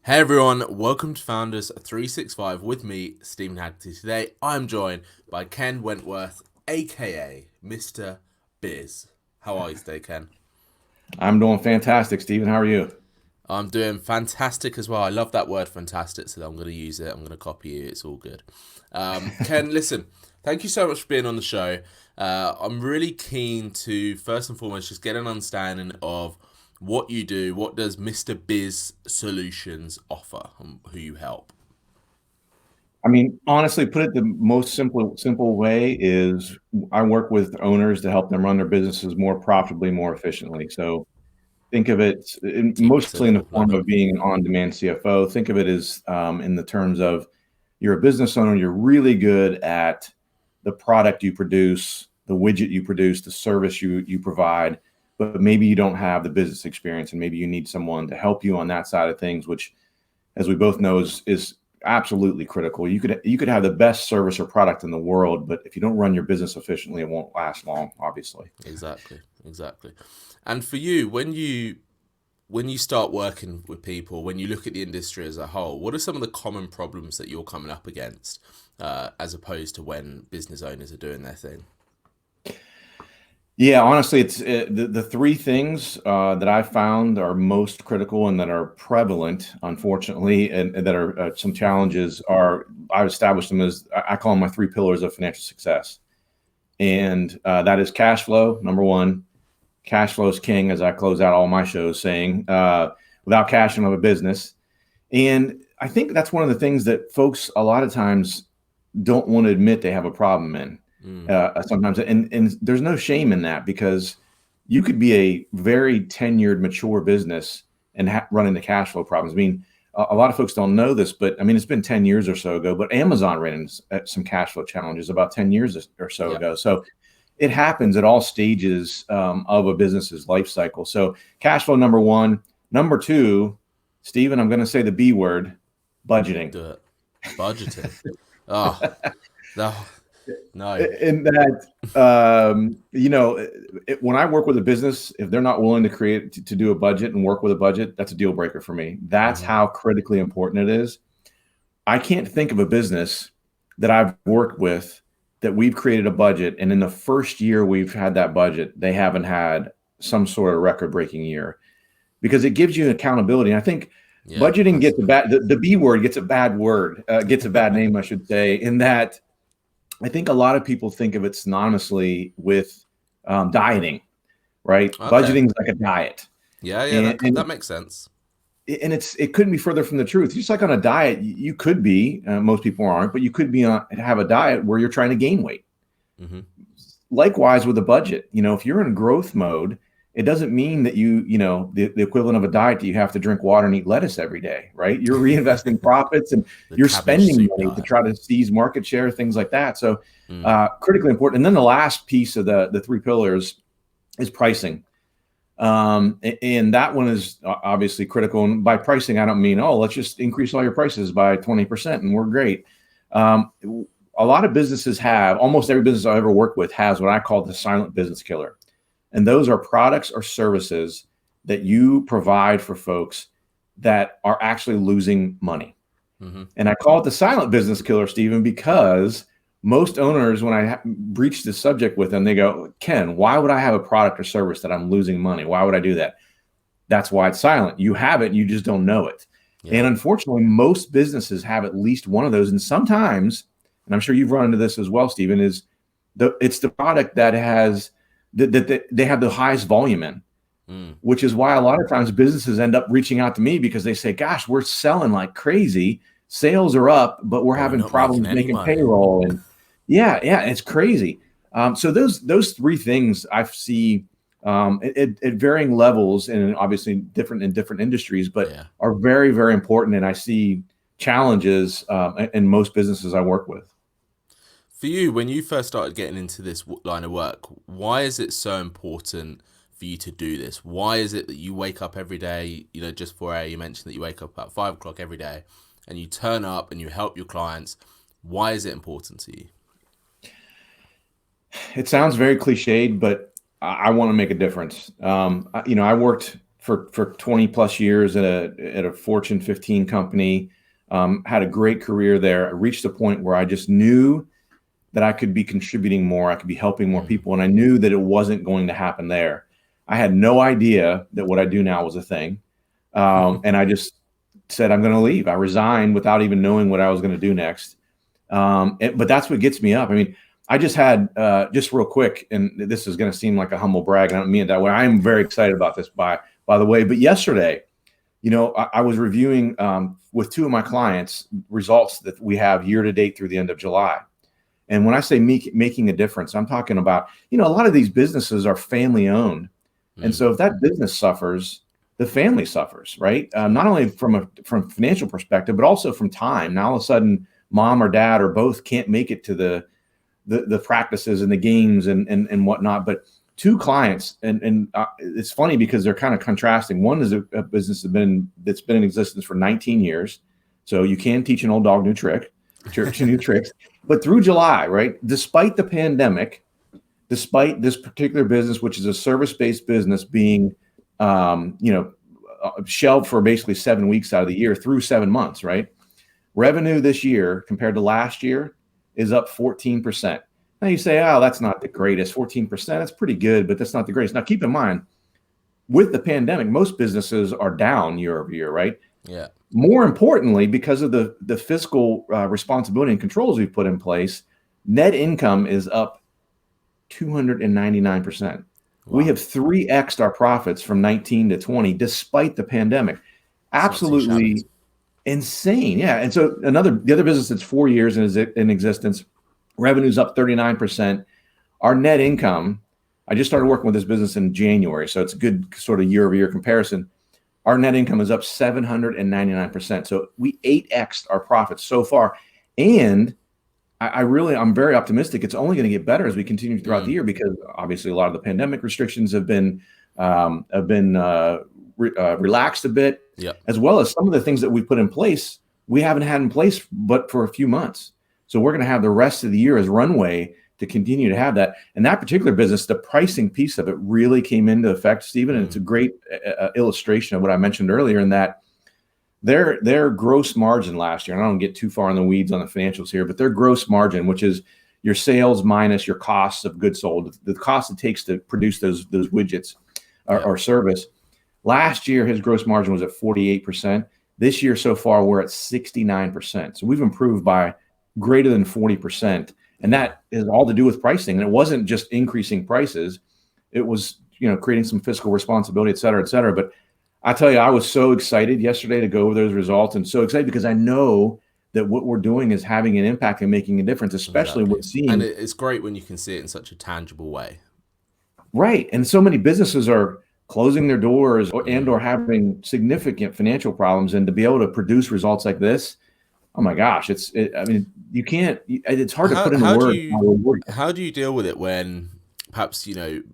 Hey everyone, welcome to Founders 365 with me, Stephen Haggerty. Today I'm joined by Ken Wentworth, aka Mr. Biz. How are you today, Ken? I'm doing fantastic, Stephen. How are you? I'm doing fantastic as well. I love that word fantastic, so I'm going to use it. I'm going to copy you. It's all good. Ken, listen, thank you so much for being on the show. I'm really keen to, first and foremost, just get an understanding of what you do. What does Mr. Biz Solutions offer and who you help? I mean, honestly, put it the most simple way is I work with owners to help them run their businesses more profitably, more efficiently. So think of it Keep it mostly in the simple. Love form it. of being an on-demand CFO. Think of it as in the terms of you're a business owner, you're really good at the product you produce, the widget you produce, the service you provide, but maybe you don't have the business experience and maybe you need someone to help you on that side of things, which as we both know is absolutely critical. You could have the best service or product in the world, but if you don't run your business efficiently, it won't last long, obviously. Exactly. And for you, when you start working with people, when you look at the industry as a whole, what are some of the common problems that you're coming up against, as opposed to when business owners are doing their thing? Yeah, honestly, it's the three things that I found are most critical and that are prevalent, unfortunately, and that are some challenges are I've established them as I call them my three pillars of financial success. And that is cash flow, number one. Cash flow is king, as I close out all my shows saying, without cash, you don't have a business. And I think that's one of the things that folks a lot of times don't want to admit they have a problem in Mm, sometimes. And there's no shame in that because you could be a very tenured, mature business and run into cash flow problems. I mean, a lot of folks don't know this, but I mean, it's been 10 years or so ago, but Amazon ran into some cash flow challenges about 10 years or so yeah. ago. So it happens at all stages of a business's life cycle. So cash flow, number one. Number two, Stephen, I'm going to say the B word, budgeting. Do it. Budgeting. Oh, no, no. In that, when I work with a business, if they're not willing to to do a budget and work with a budget, that's a deal breaker for me. That's Hmm. how critically important it is. I can't think of a business that I've worked with that we've created a budget, and in the first year we've had that budget, they haven't had some sort of record-breaking year because it gives you accountability. And I think Yeah, budgeting gets a massively. bad, the B word gets a bad word, gets a bad name, I should say, in that I think a lot of people think of it synonymously with dieting, right? Okay. Budgeting is like a diet, Yeah, and, that and makes sense. it couldn't be further from the truth. Just like on a diet, you could be, most people aren't, but you could be have a diet where you're trying to gain weight. Hmm. Likewise with a budget, if you're in growth mode, it doesn't mean that the equivalent of a diet that you have to drink water and eat lettuce every day, right? You're reinvesting profits and The you're cabbage spending soup money to diet. try to seize market share, things like that. So Mm, critically important. And then the last piece of the three pillars is pricing. And that one is obviously critical. And by pricing, I don't mean, oh, let's just increase all your prices by 20% and we're great. Um, a lot of businesses have, almost every business I ever worked with has what I call the silent business killer. And those are products or services that you provide for folks that are actually losing money. hmm. And I call it the silent business killer, Stephen, because most owners, when I breach this subject with them, they go, Ken, why would I have a product or service that I'm losing money? Why would I do that? That's why it's silent. You have it, you just don't know it. Yeah. And unfortunately, most businesses have at least one of those. And sometimes, and I'm sure you've run into this as well, Stephen, it's the product that has that they have the highest volume in, Mm. which is why a lot of times businesses end up reaching out to me because they say, gosh, we're selling like crazy. Sales are up, but we're But we're having not making problems any making money. payroll. And yeah, it's crazy. So those three things I see at varying levels and obviously different in different industries, but Yeah. are very, very important. And I see challenges in most businesses I work with. For you, when you first started getting into this line of work, why is it so important for you to do this? Why is it that you wake up every day, just for you mentioned that you wake up about 5 o'clock every day and you turn up and you help your clients. Why is it important to you? It sounds very cliched, but I want to make a difference. I worked for 20 plus years at a Fortune 15 company. Had a great career there. I reached a point where I just knew that I could be contributing more. I could be helping more people. And I knew that it wasn't going to happen there. I had no idea that what I do now was a thing. And I just said, I'm going to leave. I resigned without even knowing what I was going to do next. But that's what gets me up. I mean, I just had, just real quick, and this is going to seem like a humble brag, and I don't mean it that way. I am very excited about this, by the way. But yesterday, I was reviewing with two of my clients results that we have year to date through the end of July. And when I say making a difference, I'm talking about, a lot of these businesses are family owned. And so if that business suffers, the family suffers, right? Not only from financial perspective, but also from time. Now, all of a sudden, mom or dad or both can't make it to the practices and the games and whatnot. But two clients, and it's funny because they're kind of contrasting. One is a business that's been in existence for 19 years. So you can teach an old dog new tricks. But through July, right, despite the pandemic, despite this particular business, which is a service-based business, being shelved for basically 7 weeks out of the year through 7 months, right? Revenue this year compared to last year is up 14%. Now you say, oh, that's not the greatest. 14%, that's pretty good, but that's not the greatest. Now keep in mind, with the pandemic, most businesses are down year over year, right? Yeah. More importantly, because of the fiscal responsibility and controls we've put in place, net income is up 299%. Wow. We have 3x'd our profits from 19 to 20, despite the pandemic. Absolutely insane. Yeah. And so the other business that's 4 years in existence, revenue's up 39%. Our net income, I just started working with this business in January, so it's a good sort of year-over-year comparison. Our net income is up 799%. So we 8x'd our profits so far. And I'm very optimistic. It's only going to get better as we continue throughout the year, because obviously a lot of the pandemic restrictions have been relaxed a bit, as well as some of the things that we've put in place, we haven't had in place but for a few months. So we're going to have the rest of the year as runway to continue to have that. And that particular business, the pricing piece of it really came into effect, Stephen. And it's a great illustration of what I mentioned earlier, in that their gross margin last year, and I don't get too far in the weeds on the financials here, but their gross margin, which is your sales minus your costs of goods sold, the cost it takes to produce those widgets or service. Last year, his gross margin was at 48%. This year so far, we're at 69%. So we've improved by greater than 40%. And that is all to do with pricing. And it wasn't just increasing prices. It was, creating some fiscal responsibility, et cetera, et cetera. But I tell you, I was so excited yesterday to go over those results, and so excited because I know that what we're doing is having an impact and making a difference, especially with seeing. And it's great when you can see it in such a tangible way. Right. And so many businesses are closing their doors or having significant financial problems. And to be able to produce results like this, oh my gosh, it's hard to put into words. How do you deal with it when perhaps,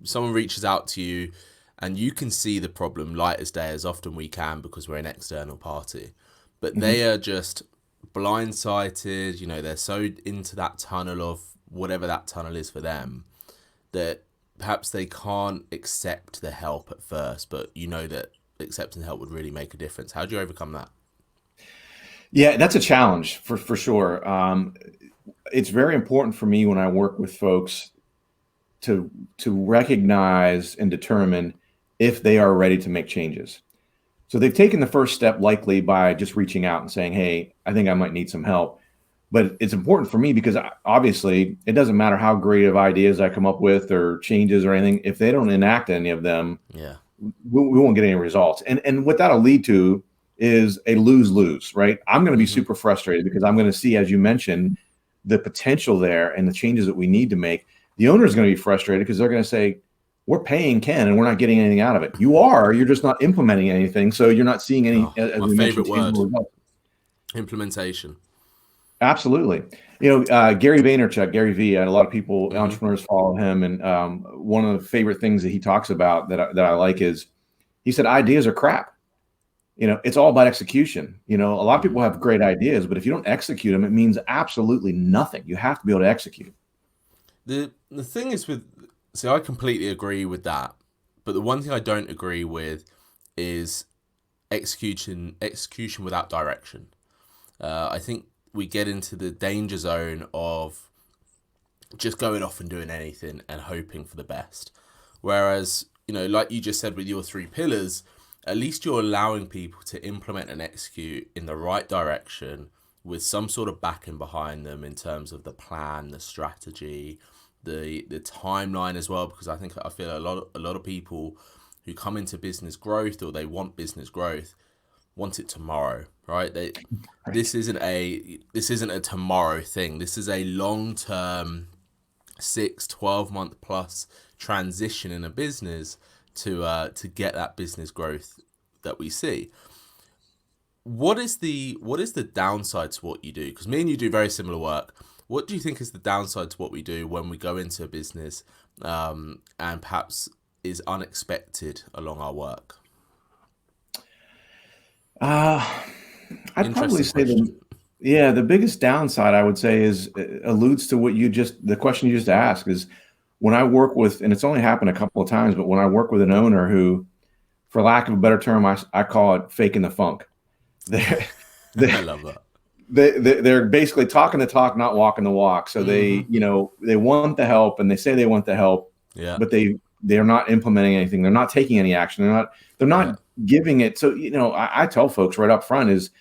someone reaches out to you and you can see the problem light as day, as often we can because we're an external party, but they are just blindsided, they're so into that tunnel of whatever that tunnel is for them, that perhaps they can't accept the help at first, but that accepting help would really make a difference. How do you overcome that? Yeah, that's a challenge for sure. It's very important for me when I work with folks to recognize and determine if they are ready to make changes. So they've taken the first step likely by just reaching out and saying, hey, I think I might need some help. But it's important for me because obviously it doesn't matter how great of ideas I come up with or changes or anything. If they don't enact any of them, we won't get any results. And what that'll lead to is a lose-lose, right? I'm going to be super frustrated because I'm going to see, as you mentioned, the potential there and the changes that we need to make. The owner is going to be frustrated because they're going to say, we're paying Ken and we're not getting anything out of it. You're just not implementing anything. So you're not seeing any, as we favorite word, implementation. Absolutely. Gary Vaynerchuk, Gary V, and a lot of people, entrepreneurs follow him. And one of the favorite things that he talks about that I like is, he said, ideas are crap. It's all about execution. A lot of people have great ideas, but if you don't execute them, it means absolutely nothing. You have to be able to execute. The thing is I completely agree with that. But the one thing I don't agree with is execution without direction. I think we get into the danger zone of just going off and doing anything and hoping for the best. Whereas, like you just said with your 3 pillars, at least you're allowing people to implement and execute in the right direction with some sort of backing behind them in terms of the plan, the strategy, the timeline as well. Because I feel a lot of people who come into business growth, or they want business growth, want it tomorrow, right? This isn't a tomorrow thing. This is a long-term 6-12 month plus transition in a business to get that business growth that we see. What is the downside to what you do? Because me and you do very similar work. What do you think is the downside to what we do when we go into a business and perhaps is unexpected along our work? I'd probably say the biggest downside, I would say, is alludes to the question you just asked, is when I work with, and it's only happened a couple of times, but when I work with an owner who, for lack of a better term, I call it faking the funk. I love that. They're basically talking the talk, not walking the walk. So they want the help, and they say they want the help, but they're not implementing anything. They're not taking any action. They're not giving it. So, I tell folks right up front is,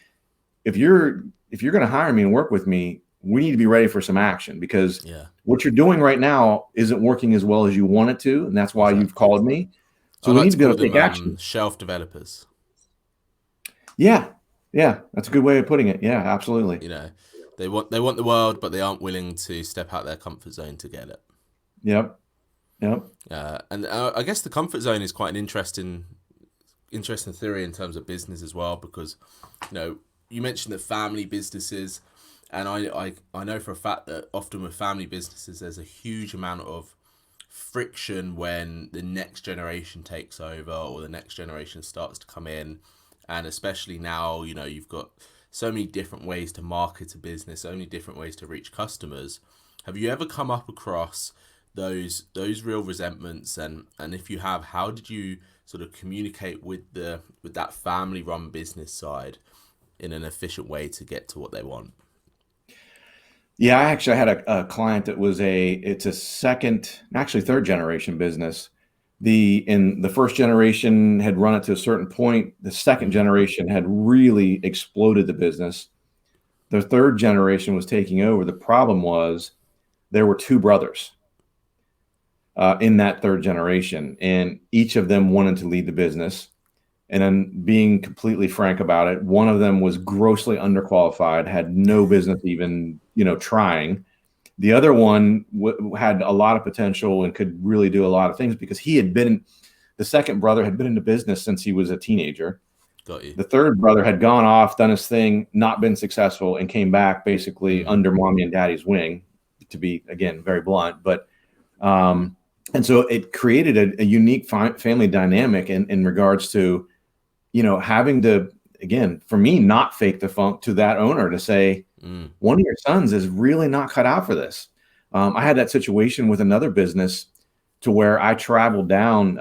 if you're going to hire me and work with me, we need to be ready for some action, because what you're doing right now isn't working as well as you want it to. And that's why you've called me. So we need to be able to take action. Shelf developers. Yeah. That's a good way of putting it. Yeah, absolutely. They want the world, but they aren't willing to step out their comfort zone to get it. Yep. And I guess the comfort zone is quite an interesting theory in terms of business as well, because you mentioned the family businesses, and I know for a fact that often with family businesses there's a huge amount of friction when the next generation takes over, or the next generation starts to come in. And especially now, you've got so many different ways to market a business, so many different ways to reach customers. Have you ever come up across those real resentments? And if you have, how did you sort of communicate with that family run business side in an efficient way to get to what they want? Yeah, I actually had a client that it's a third generation business. In the first generation had run it to a certain point. The second generation had really exploded the business. The third generation was taking over. The problem was there were 2 brothers in that third generation, and each of them wanted to lead the business. And then, being completely frank about it, one of them was grossly underqualified, had no business even, trying. The other one had a lot of potential and could really do a lot of things, because the second brother had been in the business since he was a teenager. Got you. The third brother had gone off, done his thing, not been successful, and came back basically under mommy and daddy's wing, to be, again, very blunt. But, and so it created a unique family dynamic in regards to, having to, again, for me, not fake the funk to that owner to say, one of your sons is really not cut out for this. I had that situation with another business to where I traveled down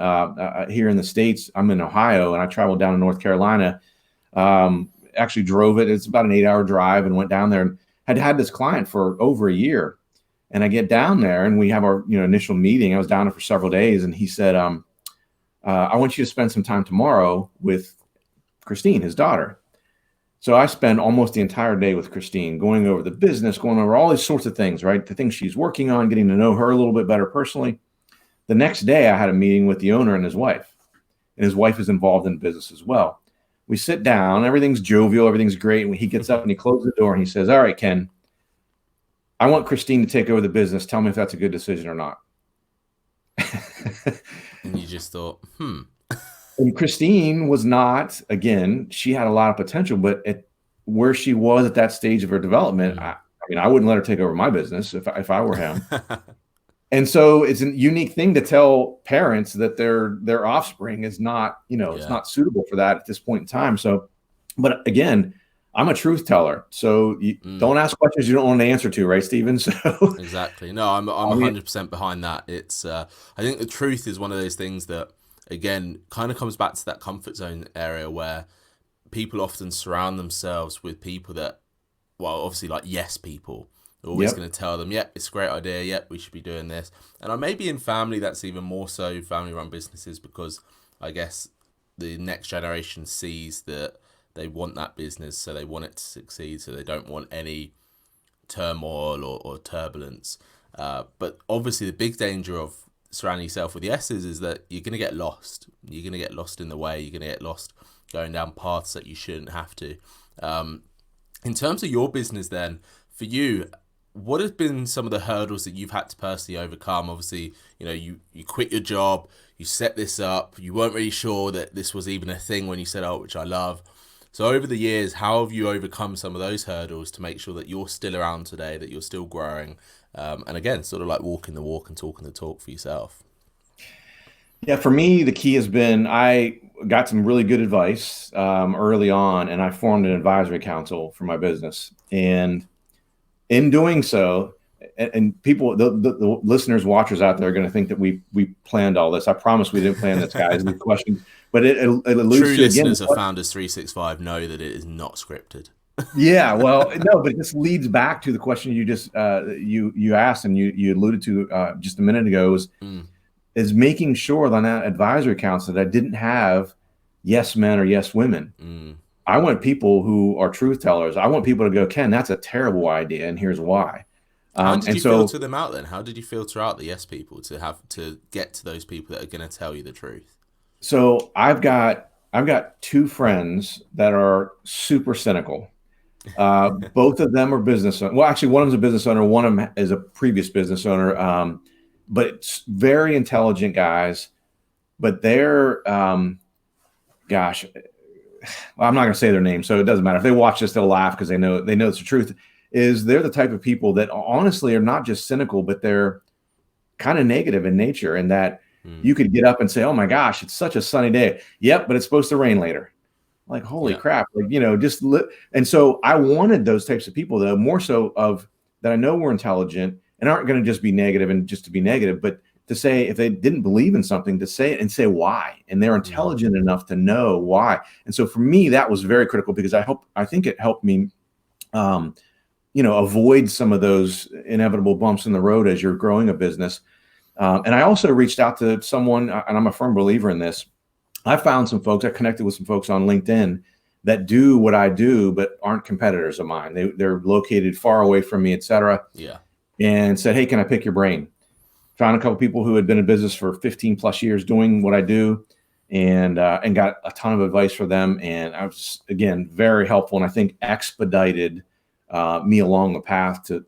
here in the States. I'm in Ohio, and I traveled down to North Carolina. Actually drove it. It's about an 8-hour drive, and went down there and had this client for over a year. And I get down there, and we have our initial meeting. I was down there for several days, and he said, I want you to spend some time tomorrow with Christine, his daughter. So I spend almost the entire day with Christine, going over the business, going over all these sorts of things, right? The things she's working on, getting to know her a little bit better personally. The next day, I had a meeting with the owner and his wife. And his wife is involved in business as well. We sit down, everything's jovial, everything's great. And he gets up and he closes the door and he says, all right, Ken, I want Christine to take over the business. Tell me if that's a good decision or not. And you just thought, And Christine was not, again, she had a lot of potential, but where she was at that stage of her development, I wouldn't let her take over my business if I were him. And so it's a unique thing to tell parents that their offspring is not, it's not suitable for that at this point in time. So, but again, I'm a truth teller. So you don't ask questions you don't want to answer to, right, Stephen? So exactly. No, I'm 100% behind that. It's I think the truth is one of those things that again, kind of comes back to that comfort zone area where people often surround themselves with people that, well, obviously like yes people. They're always Yep. going to tell them, yep, it's a great idea. Yep, we should be doing this. And I maybe in family, that's even more so family-run businesses, because I guess the next generation sees that they want that business, so they want it to succeed, so they don't want any turmoil or turbulence. But obviously the big danger of surrounding yourself with yeses is that you're going to get lost. You're going to get lost in the way. You're going to get lost going down paths that you shouldn't have to. In terms of your business then, for you, what have been some of the hurdles that you've had to personally overcome? Obviously, you quit your job, you set this up, you weren't really sure that this was even a thing when you set out, which I love. So over the years, how have you overcome some of those hurdles to make sure that you're still around today, that you're still growing? And again, sort of like walking the walk and talking the talk for yourself. Yeah, for me, the key has been I got some really good advice early on, and I formed an advisory council for my business. And in doing so, and people, the listeners, watchers out there are going to think that we planned all this. I promise we didn't plan this, guys. The question, but it alludes True to, listeners again, of Founders 365 know that it is not scripted. Yeah, well, no, but this leads back to the question you just you asked, and you alluded to just a minute ago, is making sure that on that advisory council that I didn't have yes men or yes women. I want people who are truth tellers. I want people to go, Ken, that's a terrible idea, and here's why. How did you filter them out then? How did you filter out the yes people to get to those people that are going to tell you the truth? So I've got two friends that are super cynical. Both of them are business owners. Well, actually, one of them's a business owner. One of them is a previous business owner. But it's very intelligent guys. But they're, gosh, well, I'm not going to say their name, so it doesn't matter. If they watch this, they'll laugh because they know it's the truth. They're the type of people that honestly are not just cynical, but they're kind of negative in nature. And that you could get up and say, "Oh my gosh, it's such a sunny day." Yep, but it's supposed to rain later. Like, holy crap! Like, and so I wanted those types of people, though, more so of that I know were intelligent and aren't going to just be negative and just to be negative, but to say if they didn't believe in something, to say it and say why, and they're intelligent enough to know why. And so for me, that was very critical because I think it helped me, avoid some of those inevitable bumps in the road as you're growing a business. And I also reached out to someone, and I'm a firm believer in this. I found some folks, I connected with some folks on LinkedIn that do what I do, but aren't competitors of mine. They're located far away from me, et cetera. Yeah. And said, "Hey, can I pick your brain?" Found a couple people who had been in business for 15 plus years doing what I do, and got a ton of advice for them. And I was, again, very helpful. And I think expedited me along the path to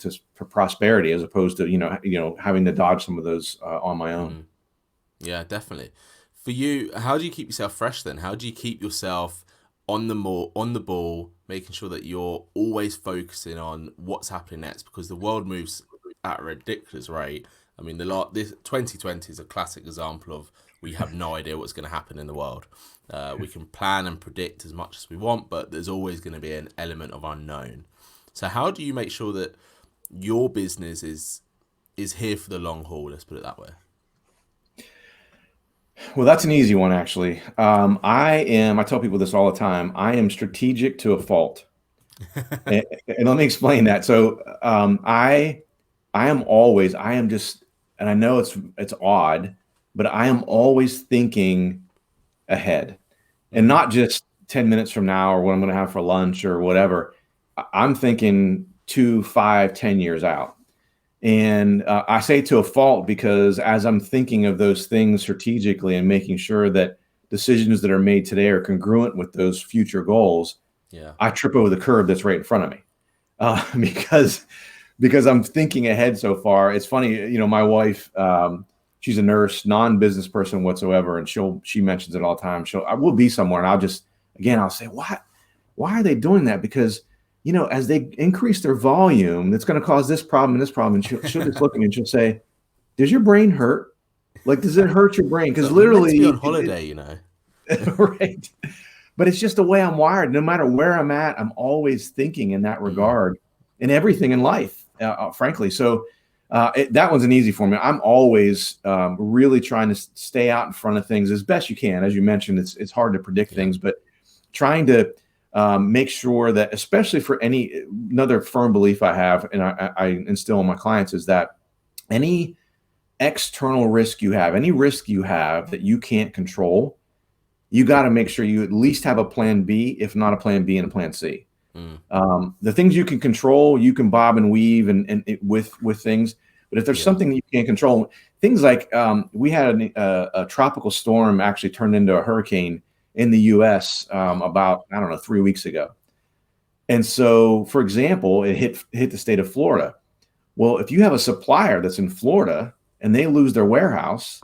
prosperity, as opposed to, having to dodge some of those on my own. Yeah, definitely. For you, how do you keep yourself fresh then? How do you keep yourself on the ball, making sure that you're always focusing on what's happening next? Because the world moves at a ridiculous rate. I mean, this 2020 is a classic example of we have no idea what's going to happen in the world. We can plan and predict as much as we want, but there's always going to be an element of unknown. So how do you make sure that your business is here for the long haul? Let's put it that way. Well, that's an easy one, actually. I tell people this all the time. I am strategic to a fault. and let me explain that. So I am just, and I know it's odd, but I am always thinking ahead, and not just 10 minutes from now or what I'm going to have for lunch or whatever. I'm thinking 2, 5, 10 years out. And I say to a fault because as I'm thinking of those things strategically and making sure that decisions that are made today are congruent with those future goals, I trip over the curb that's right in front of me because I'm thinking ahead so far. It's funny, my wife, she's a nurse, non-business person whatsoever, and she mentions it all the time. I will be somewhere, and I'll say, why are they doing that? Because as they increase their volume, it's going to cause this problem and this problem. And she'll just look at me and she'll say, "Does your brain hurt? Like, does it hurt your brain?" Because literally, be on holiday, right? But it's just the way I'm wired. No matter where I'm at, I'm always thinking in that regard, in everything in life, frankly. So That one's an easy for me. I'm always really trying to stay out in front of things as best you can. As you mentioned, it's hard to predict things, but trying to make sure that, especially for another firm belief I have, and I instill in my clients, is that any external risk you have, any risk you have that you can't control, you got to make sure you at least have a plan B, if not a plan B and a plan C. The things you can control, you can bob and weave and with things. But if there's something that you can't control, things like we had a tropical storm actually turned into a hurricane in the U.S. About, I don't know, 3 weeks ago. And so, for example, it hit the state of Florida. Well, if you have a supplier that's in Florida and they lose their warehouse,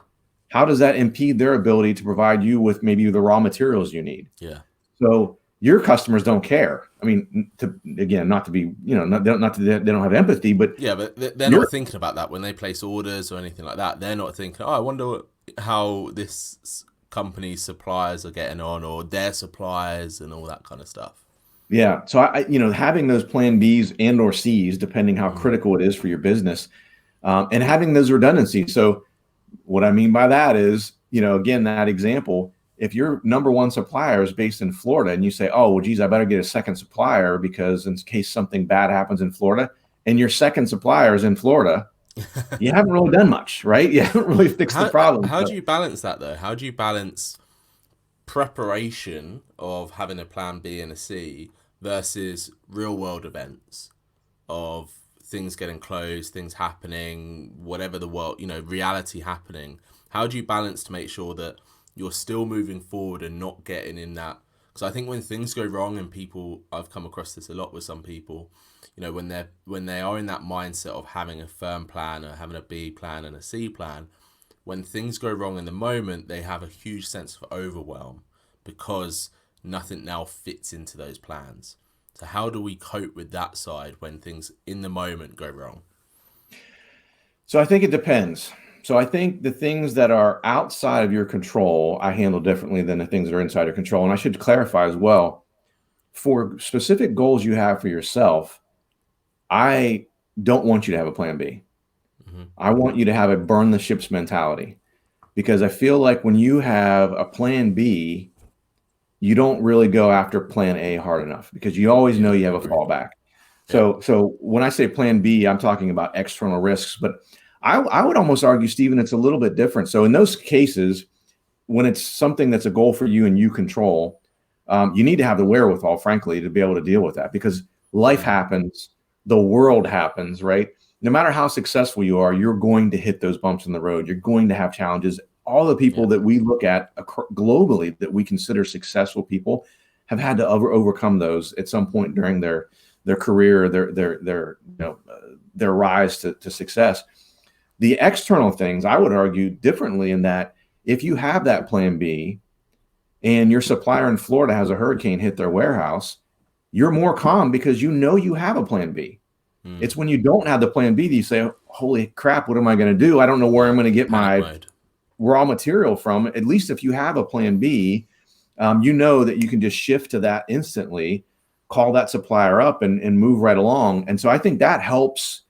how does that impede their ability to provide you with maybe the raw materials you need? Yeah. So your customers don't care. I mean, not to be, not that they don't have empathy, but they're not thinking about that when they place orders or anything like that. They're not thinking, I wonder how this company's suppliers are getting on, or their suppliers, and all that kind of stuff. Yeah. So having those plan Bs and or Cs, depending how critical it is for your business, and having those redundancies. So what I mean by that is, again, that example, if your number one supplier is based in Florida and you say, oh, well, geez, I better get a second supplier because in case something bad happens in Florida, and your second supplier is in Florida, you haven't really done much, right? You haven't really fixed the problem. How do you balance that, though? How do you balance preparation of having a plan B and a C versus real world events of things getting closed, things happening, whatever the world, reality happening? How do you balance to make sure that you're still moving forward and not getting in that? Because I think when things go wrong, and I've come across this a lot with some people, when they are in that mindset of having a firm plan or having a B plan and a C plan, when things go wrong in the moment, they have a huge sense of overwhelm because nothing now fits into those plans. So how do we cope with that side when things in the moment go wrong? So I think it depends. So I think the things that are outside of your control, I handle differently than the things that are inside your control. And I should clarify as well, for specific goals you have for yourself, I don't want you to have a plan B. I want you to have a burn the ships mentality, because I feel like when you have a plan B, you don't really go after plan A hard enough, because you always know you have a fallback. So when I say plan B, I'm talking about external risks, but I would almost argue, Stephen, it's a little bit different. So in those cases, when it's something that's a goal for you and you control, you need to have the wherewithal, frankly, to be able to deal with that, because life happens, the world happens, right? No matter how successful you are, you're going to hit those bumps in the road. You're going to have challenges. All the people that we look at globally that we consider successful people have had to overcome those at some point during their career, their rise to success. The external things, I would argue differently, in that if you have that plan B and your supplier in Florida has a hurricane hit their warehouse, you're more calm because you know you have a plan B. It's when you don't have the plan B that you say, holy crap, what am I going to do? I don't know where I'm going to get my raw material from. At least if you have a plan B, you know that you can just shift to that instantly, call that supplier up and move right along. And so I think that helps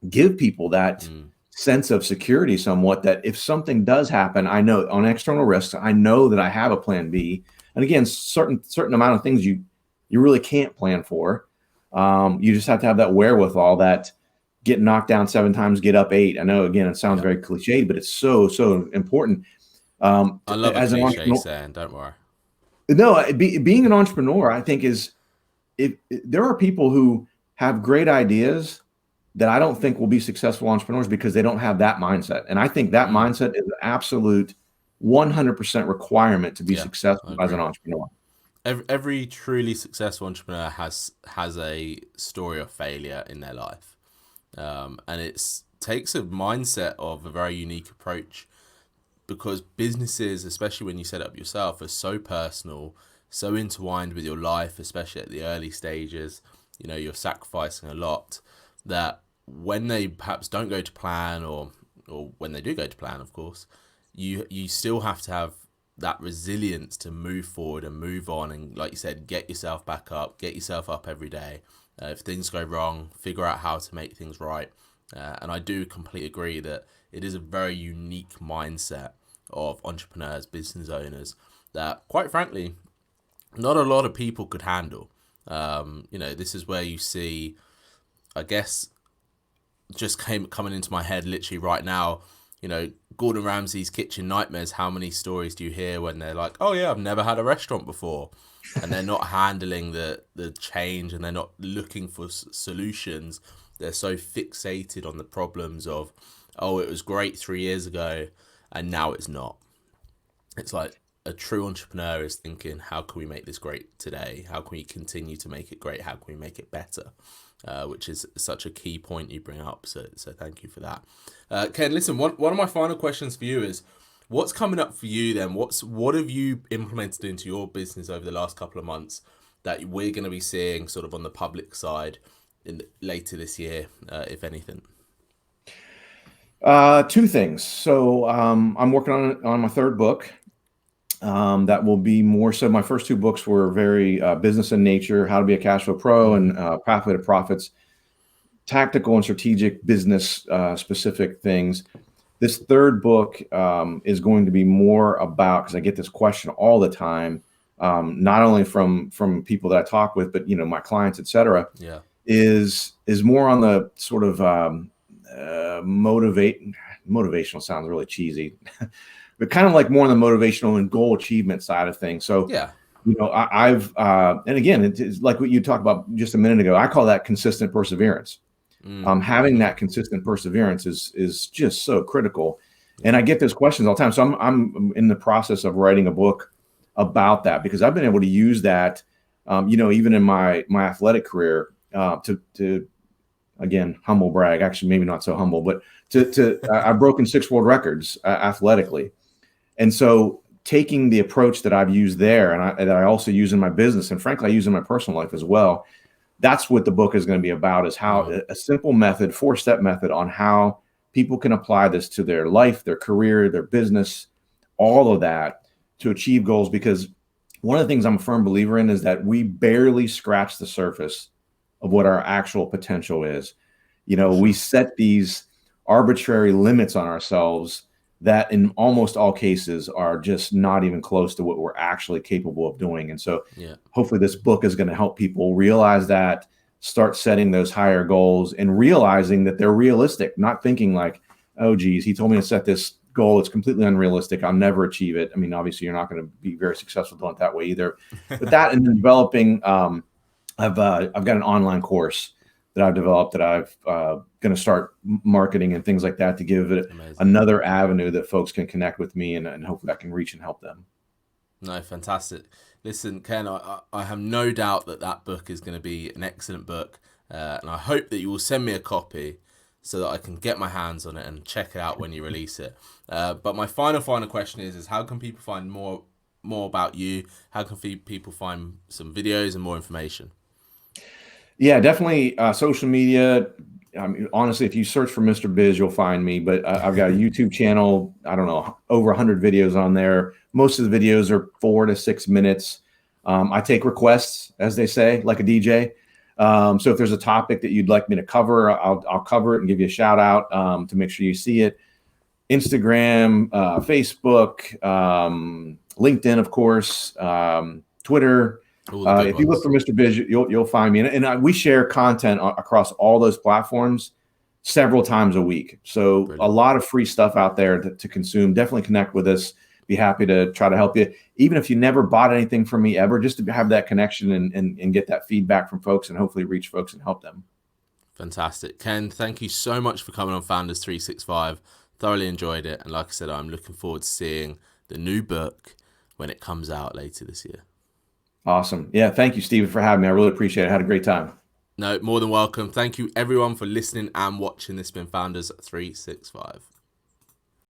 give people that sense of security somewhat, that if something does happen, I know on external risks, I know that I have a plan B. And again, certain amount of things you really can't plan for. You just have to have that wherewithal, that get knocked down 7 times, get up 8. I know, again, it sounds very cliched, but it's so important. I love a cliche saying, don't worry. No, being an entrepreneur, I think there are people who have great ideas that I don't think will be successful entrepreneurs because they don't have that mindset. And I think that mindset is an absolute 100% requirement to be successful as an entrepreneur. Every truly successful entrepreneur has a story of failure in their life. And it takes a mindset of a very unique approach, because businesses, especially when you set up yourself, are so personal, so intertwined with your life, especially at the early stages. You're sacrificing a lot, that when they perhaps don't go to plan, or when they do go to plan, of course, you still have to have that resilience to move forward and move on, and like you said, get yourself back up, get yourself up every day. If things go wrong, figure out how to make things right. And I do completely agree that it is a very unique mindset of entrepreneurs, business owners, that quite frankly, not a lot of people could handle. This is where you see, I guess, just coming into my head literally right now, Gordon Ramsay's kitchen nightmares. How many stories do you hear when they're like, oh yeah, I've never had a restaurant before, and they're not handling the change, and they're not looking for solutions. They're so fixated on the problems of, oh, it was great 3 years ago and now it's not. It's like a true entrepreneur is thinking, how can we make this great today? How can we continue to make it great? How can we make it better? Which is such a key point you bring up. So thank you for that. Ken, listen, one of my final questions for you is, what's coming up for you then? What have you implemented into your business over the last couple of months that we're going to be seeing sort of on the public side later this year, if anything? Two things. So I'm working on my third book. That will be more so. My first two books were very business in nature, How to Be a Cash Flow Pro and Pathway to Profits, tactical and strategic business specific things. This third book is going to be more about, because I get this question all the time, not only from people that I talk with, but my clients, et cetera. Yeah. Is more on the sort of motivational sounds really cheesy, but kind of like more on the motivational and goal achievement side of things. So, yeah, I've and again, it's like what you talked about just a minute ago. I call that consistent perseverance. Having that consistent perseverance is just so critical. And I get those questions all the time. So I'm in the process of writing a book about that, because I've been able to use that, even in my athletic career, to again, humble brag, actually maybe not so humble, but I've broken 6 world records athletically. And so taking the approach that I've used there, and that I also use in my business, and frankly, I use in my personal life as well, that's what the book is going to be about, is how a simple method, 4-step method on how people can apply this to their life, their career, their business, all of that to achieve goals. Because one of the things I'm a firm believer in is that we barely scratch the surface of what our actual potential is. We set these arbitrary limits on ourselves that in almost all cases are just not even close to what we're actually capable of doing. And so hopefully this book is going to help people realize that, start setting those higher goals and realizing that they're realistic, not thinking like, oh, geez, he told me to set this goal. It's completely unrealistic. I'll never achieve it. I mean, obviously you're not going to be very successful doing it that way either. But that, and then developing, I've got an online course that I've developed that I've going to start marketing and things like that to give it another avenue that folks can connect with me, and hopefully I can reach and help them. No, fantastic. Listen, Ken, I have no doubt that book is going to be an excellent book, and I hope that you will send me a copy so that I can get my hands on it and check it out when you release it. But my final question is how can people find more about you? How can people find some videos and more information? Yeah, definitely social media. I mean, honestly, if you search for Mr. Biz, you'll find me. But I've got a YouTube channel. I don't know, over 100 videos on there. Most of the videos are 4 to 6 minutes. I take requests, as they say, like a DJ. So if there's a topic that you'd like me to cover, I'll cover it and give you a shout out to make sure you see it. Instagram, Facebook, LinkedIn, of course, Twitter. If you look for Mr. Biz, you'll find me. And we share content across all those platforms several times a week. So Brilliant. A lot of free stuff out there to consume. Definitely connect with us. Be happy to try to help you. Even if you never bought anything from me ever, just to have that connection and get that feedback from folks and hopefully reach folks and help them. Fantastic. Ken, thank you so much for coming on Founders 365. Thoroughly enjoyed it. And like I said, I'm looking forward to seeing the new book when it comes out later this year. Awesome. Yeah. Thank you, Stephen, for having me. I really appreciate it. I had a great time. No, more than welcome. Thank you, everyone, for listening and watching. This has been Founders 365.